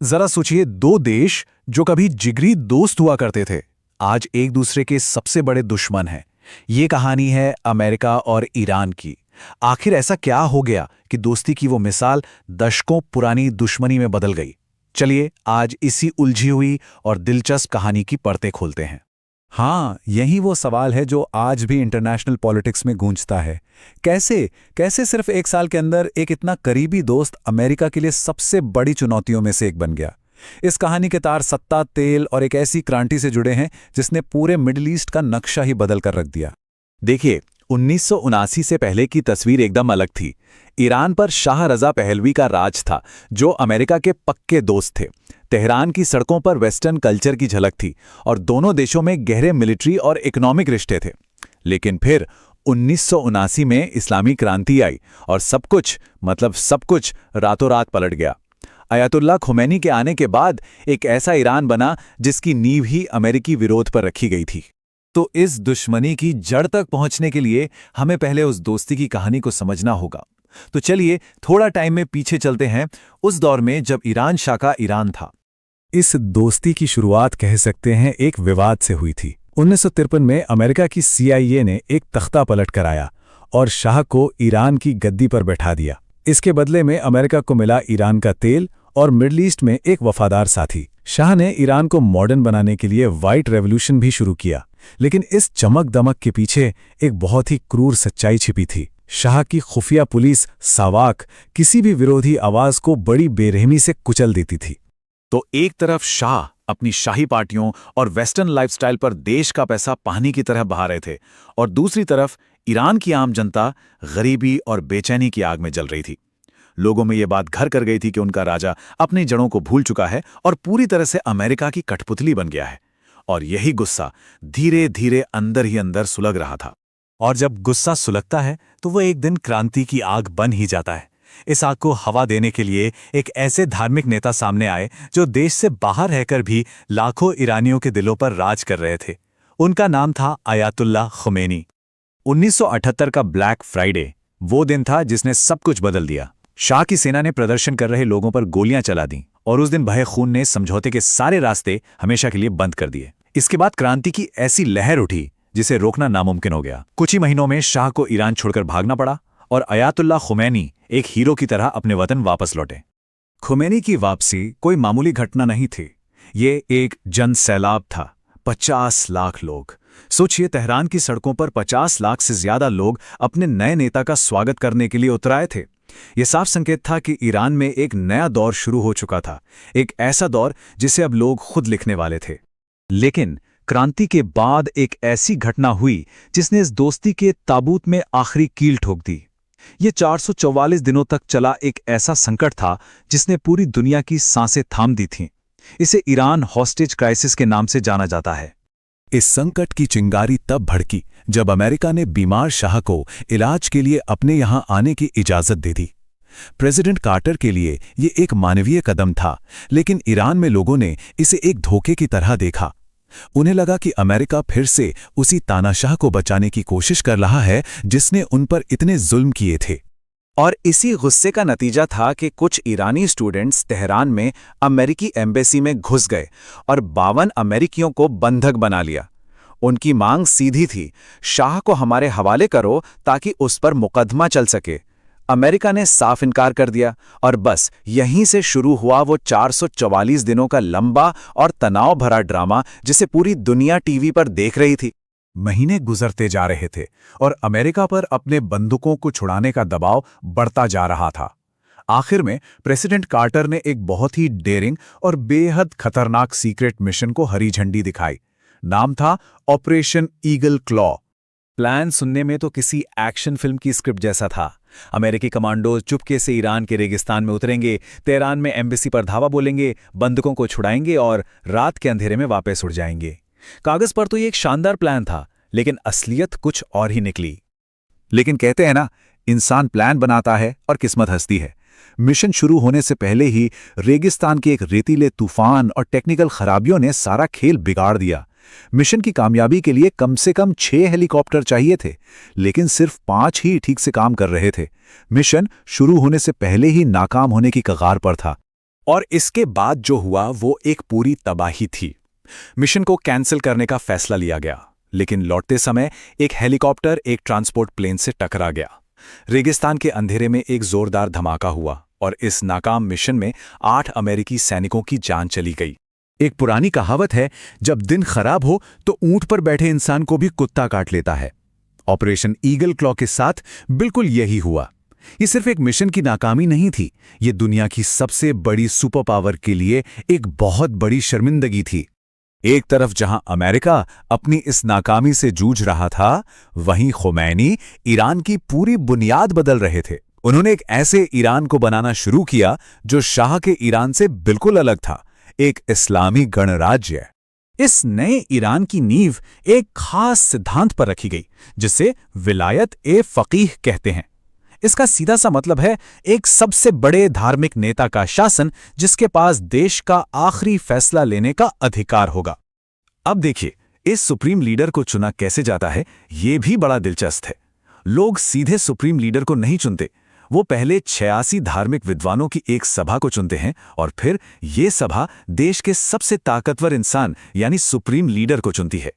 जरा सोचिए, दो देश जो कभी जिगरी दोस्त हुआ करते थे, आज एक दूसरे के सबसे बड़े दुश्मन हैं। ये कहानी है अमेरिका और ईरान की। आखिर ऐसा क्या हो गया कि दोस्ती की वो मिसाल दशकों पुरानी दुश्मनी में बदल गई? चलिए आज इसी उलझी हुई और दिलचस्प कहानी की परतें खोलते हैं। हाँ, यही वो सवाल है जो आज भी इंटरनेशनल पॉलिटिक्स में गूंजता है। कैसे कैसे सिर्फ एक साल के अंदर एक इतना करीबी दोस्त अमेरिका के लिए सबसे बड़ी चुनौतियों में से एक बन गया। इस कहानी के तार सत्ता, तेल और एक ऐसी क्रांति से जुड़े हैं जिसने पूरे मिडिल ईस्ट का नक्शा ही बदल कर रख दिया। देखिए, 1979 से पहले की तस्वीर एकदम अलग थी। ईरान पर शाह रजा पहलवी का राज था, जो अमेरिका के पक्के दोस्त थे। तेहरान की सड़कों पर वेस्टर्न कल्चर की झलक थी और दोनों देशों में गहरे मिलिट्री और इकोनॉमिक रिश्ते थे। लेकिन फिर 1979 में इस्लामी क्रांति आई और सब कुछ रातों रात पलट गया। अयातुल्लाह खुमैनी के आने के बाद एक ऐसा ईरान बना जिसकी नींव ही अमेरिकी विरोध पर रखी गई थी। तो इस दुश्मनी की जड़ तक पहुंचने के लिए हमें पहले उस दोस्ती की कहानी को समझना होगा। तो चलिए थोड़ा टाइम में पीछे चलते हैं, उस दौर में जब ईरान शाह का ईरान था। इस दोस्ती की शुरुआत कह सकते हैं एक विवाद से हुई थी। 1953 में अमेरिका की CIA ने एक तख्ता पलट कराया और शाह को ईरान की गद्दी पर बैठा दिया। इसके बदले में अमेरिका को मिला ईरान का तेल और मिडल ईस्ट में एक वफादार साथी। शाह ने ईरान को मॉडर्न बनाने के लिए व्हाइट रेवोल्यूशन भी शुरू किया, लेकिन इस चमक दमक के पीछे एक बहुत ही क्रूर सच्चाई छिपी थी। शाह की खुफिया पुलिस सावाक किसी भी विरोधी आवाज को बड़ी बेरहमी से कुचल देती थी। तो एक तरफ शाह अपनी शाही पार्टियों और वेस्टर्न लाइफस्टाइल पर देश का पैसा पानी की तरह बहा रहे थे, और दूसरी तरफ ईरान की आम जनता गरीबी और बेचैनी की आग में जल रही थी। लोगों में ये बात घर कर गई थी कि उनका राजा अपनी जड़ों को भूल चुका है और पूरी तरह से अमेरिका की कठपुतली बन गया है। और यही गुस्सा धीरे धीरे अंदर ही अंदर सुलग रहा था। और जब गुस्सा सुलगता है तो वो एक दिन क्रांति की आग बन ही जाता है। इस आग को हवा देने के लिए एक ऐसे धार्मिक नेता सामने आए जो देश से बाहर रहकर भी लाखों ईरानियों के दिलों पर राज कर रहे थे। उनका नाम था अयातुल्लाह खुमैनी। 1978 का ब्लैक फ्राइडे वो दिन था जिसने सब कुछ बदल दिया। शाह की सेना ने प्रदर्शन कर रहे लोगों पर गोलियां चला दी और उस दिन बहे खून ने समझौते के सारे रास्ते हमेशा के लिए बंद कर दिए। इसके बाद क्रांति की ऐसी लहर उठी जिसे रोकना नामुमकिन हो गया। कुछ ही महीनों में शाह को ईरान छोड़कर भागना पड़ा और अयातुल्लाह खुमैनी एक हीरो की तरह अपने वतन वापस लौटे। खुमैनी की वापसी कोई मामूली घटना नहीं थी, ये एक जन सैलाब था। 50 लाख लोग। सोचिए, तेहरान की सड़कों पर 50 लाख से ज्यादा लोग अपने नए नेता का स्वागत करने के लिए उतर आए थे। यह साफ संकेत था कि ईरान में एक नया दौर शुरू हो चुका था, एक ऐसा दौर जिसे अब लोग खुद लिखने वाले थे। लेकिन क्रांति के बाद एक ऐसी घटना हुई जिसने इस दोस्ती के ताबूत में आखिरी कील ठोक दी। ये 444 दिनों तक चला एक ऐसा संकट था जिसने पूरी दुनिया की सांसें थाम दी थीं। इसे ईरान हॉस्टेज क्राइसिस के नाम से जाना जाता है। इस संकट की चिंगारी तब भड़की जब अमेरिका ने बीमार शाह को इलाज के लिए अपने यहां आने की इजाजत दे दी। प्रेसिडेंट कार्टर के लिए ये एक मानवीय कदम था, लेकिन ईरान में लोगों ने इसे एक धोखे की तरह देखा। उन्हें लगा कि अमेरिका फिर से उसी तानाशाह को बचाने की कोशिश कर रहा है जिसने उन पर इतने जुल्म किए थे। और इसी गुस्से का नतीजा था कि कुछ ईरानी स्टूडेंट्स तेहरान में अमेरिकी एम्बेसी में घुस गए और 52 अमेरिकियों को बंधक बना लिया। उनकी मांग सीधी थी, शाह को हमारे हवाले करो ताकि उस पर मुकदमा चल सके। अमेरिका ने साफ इनकार कर दिया और बस यहीं से शुरू हुआ वो 444 दिनों का लंबा और तनाव भरा ड्रामा जिसे पूरी दुनिया टीवी पर देख रही थी। महीने गुजरते जा रहे थे और अमेरिका पर अपने बंदूकों को छुड़ाने का दबाव बढ़ता जा रहा था। आखिर में प्रेसिडेंट कार्टर ने एक बहुत ही डेयरिंग और बेहद खतरनाक सीक्रेट मिशन को हरी झंडी दिखाई। नाम था ऑपरेशन ईगल क्लॉ। प्लान सुनने में तो किसी एक्शन फिल्म की स्क्रिप्ट जैसा था। अमेरिकी कमांडोज चुपके से ईरान के रेगिस्तान में उतरेंगे, तेहरान में एम्बेसी पर धावा बोलेंगे, बंदूकों को छुड़ाएंगे और रात के अंधेरे में वापस उड़ जाएंगे। कागज पर तो ये एक शानदार प्लान था, लेकिन असलियत कुछ और ही निकली। लेकिन कहते हैं ना, इंसान प्लान बनाता है और किस्मत हंसती है। मिशन शुरू होने से पहले ही रेगिस्तान के एक रेतीले तूफान और टेक्निकल खराबियों ने सारा खेल बिगाड़ दिया। मिशन की कामयाबी के लिए कम से कम 6 हेलीकॉप्टर चाहिए थे, लेकिन सिर्फ 5 ही ठीक से काम कर रहे थे। मिशन शुरू होने से पहले ही नाकाम होने की कगार पर था। और इसके बाद जो हुआ वो एक पूरी तबाही थी। मिशन को कैंसिल करने का फैसला लिया गया, लेकिन लौटते समय एक हेलीकॉप्टर एक ट्रांसपोर्ट प्लेन से टकरा गया। रेगिस्तान के अंधेरे में एक जोरदार धमाका हुआ और इस नाकाम मिशन में 8 अमेरिकी सैनिकों की जान चली गई। एक पुरानी कहावत है, जब दिन खराब हो तो ऊंट पर बैठे इंसान को भी कुत्ता काट लेता है। ऑपरेशन ईगल क्लॉ के साथ बिल्कुल यही हुआ। ये सिर्फ एक मिशन की नाकामी नहीं थी, ये दुनिया की सबसे बड़ी सुपर पावर के लिए एक बहुत बड़ी शर्मिंदगी थी। एक तरफ जहां अमेरिका अपनी इस नाकामी से जूझ रहा था, वहीं खुमैनी ईरान की पूरी बुनियाद बदल रहे थे। उन्होंने एक ऐसे ईरान को बनाना शुरू किया जो शाह के ईरान से बिल्कुल अलग था, एक इस्लामी गणराज्य। इस नए ईरान की नींव एक खास सिद्धांत पर रखी गई, जिसे विलायत ए फकीह कहते हैं। इसका सीधा सा मतलब है एक सबसे बड़े धार्मिक नेता का शासन, जिसके पास देश का आखिरी फैसला लेने का अधिकार होगा। अब देखिए, इस सुप्रीम लीडर को चुना कैसे जाता है, ये भी बड़ा दिलचस्प है। लोग सीधे सुप्रीम लीडर को नहीं चुनते, वो पहले 86 धार्मिक विद्वानों की एक सभा को चुनते हैं और फिर ये सभा देश के सबसे ताकतवर इंसान यानी सुप्रीम लीडर को चुनती है।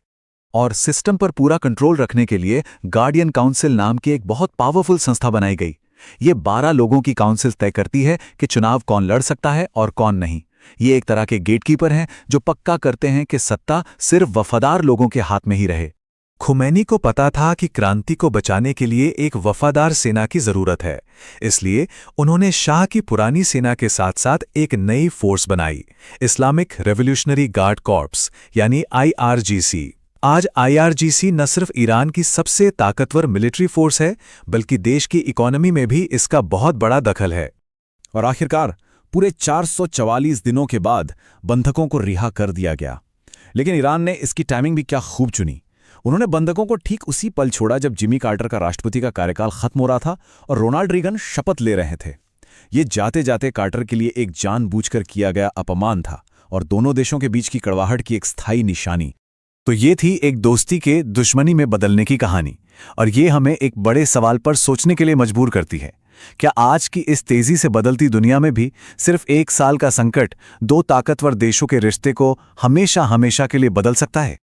और सिस्टम पर पूरा कंट्रोल रखने के लिए गार्डियन काउंसिल नाम की एक बहुत पावरफुल संस्था बनाई गई। ये 12 लोगों की काउंसिल तय करती है कि चुनाव कौन लड़ सकता है और कौन नहीं। ये एक तरह के गेटकीपर हैं जो पक्का करते हैं कि सत्ता सिर्फ वफादार लोगों के हाथ में ही रहे। खुमैनी को पता था कि क्रांति को बचाने के लिए एक वफादार सेना की जरूरत है, इसलिए उन्होंने शाह की पुरानी सेना के साथ साथ एक नई फोर्स बनाई, इस्लामिक रेवोल्यूशनरी गार्ड कॉर्प्स यानी IRGC। आज IRGC न सिर्फ ईरान की सबसे ताकतवर मिलिट्री फोर्स है, बल्कि देश की इकोनॉमी में भी इसका बहुत बड़ा दखल है। और आखिरकार पूरे 444 दिनों के बाद बंधकों को रिहा कर दिया गया। लेकिन ईरान ने इसकी टाइमिंग भी क्या खूब चुनी। उन्होंने बंधकों को ठीक उसी पल छोड़ा जब जिमी कार्टर का राष्ट्रपति का कार्यकाल खत्म हो रहा था और रोनाल्ड रीगन शपथ ले रहे थे। ये जाते जाते कार्टर के लिए एक जानबूझकर किया गया अपमान था और दोनों देशों के बीच की कड़वाहट की एक स्थायी निशानी। तो ये थी एक दोस्ती के दुश्मनी में बदलने की कहानी, और ये हमें एक बड़े सवाल पर सोचने के लिए मजबूर करती है। क्या आज की इस तेजी से बदलती दुनिया में भी सिर्फ 1 साल का संकट 2 ताकतवर देशों के रिश्ते को हमेशा हमेशा के लिए बदल सकता है?